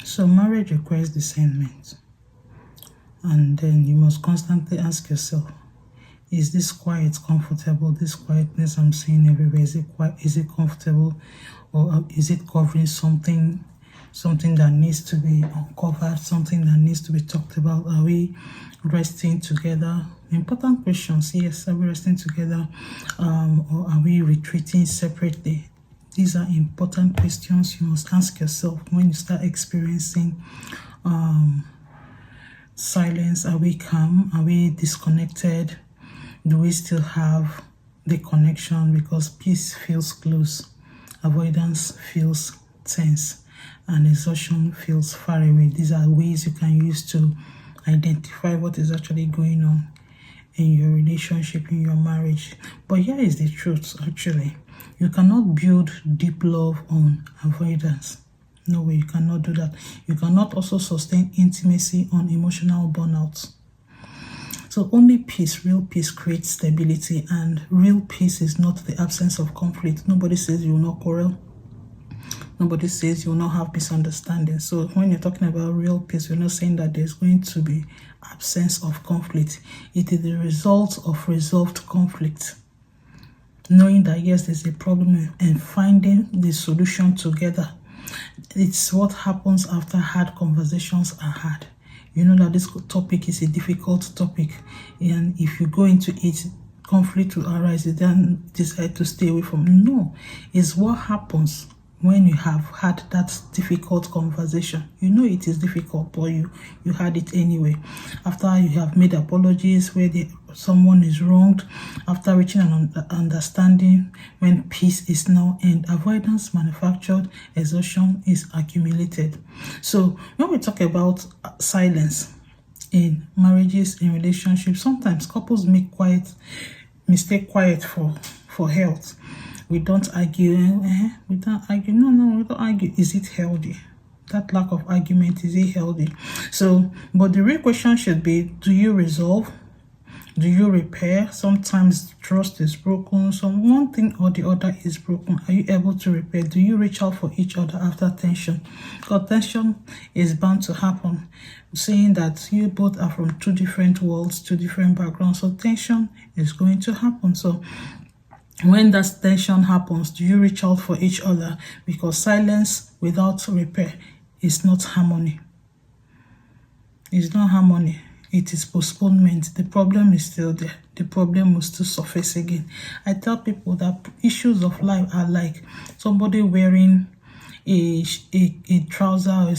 So marriage requires discernment, and then you must constantly ask yourself, is this quiet comfortable? This quietness I'm seeing everywhere, is it quiet? Is it comfortable, or is it covering something that needs to be uncovered, something that needs to be talked about? Are we resting together? Important questions. Yes, are we resting together, or are we retreating separately? These are important questions you must ask yourself when you start experiencing silence. Are we calm? Are we disconnected? Do we still have the connection? Because peace feels close, avoidance feels tense, and exhaustion feels far away. These are ways you can use to identify what is actually going on in your relationship, in your marriage. But here is the truth, actually. You cannot build deep love on avoidance. No way, you cannot do that. You cannot also sustain intimacy on emotional burnout. So only peace, real peace, creates stability, and real peace is not the absence of conflict. Nobody says you will not quarrel. Nobody says you will not have misunderstanding. So when you're talking about real peace, we're not saying that there's going to be absence of conflict. It is the result of resolved conflict. Knowing that yes, there's a problem and finding the solution together. It's what happens after hard conversations are had. You know that this topic is a difficult topic, and if you go into it, conflict will arise. You then decide to stay away from it. No, it's what happens when you have had that difficult conversation. You know it is difficult, but you had it anyway. After you have made apologies where someone is wronged, after reaching an understanding, when peace is now end, avoidance manufactured, exhaustion is accumulated. So when we talk about silence in marriages, in relationships, sometimes couples mistake quiet for health. We don't argue. We don't argue. No, we don't argue. Is it healthy? That lack of argument, is it healthy? So, but the real question should be, do you resolve? Do you repair? Sometimes trust is broken. One thing or the other is broken. Are you able to repair? Do you reach out for each other after tension? Because tension is bound to happen. Saying that you both are from two different worlds, two different backgrounds, so tension is going to happen. So when that tension happens, do you reach out for each other? Because silence without repair is not harmony. It's not harmony. It is postponement. The problem is still there. The problem will still surface again. I tell people that issues of life are like somebody wearing a trouser or a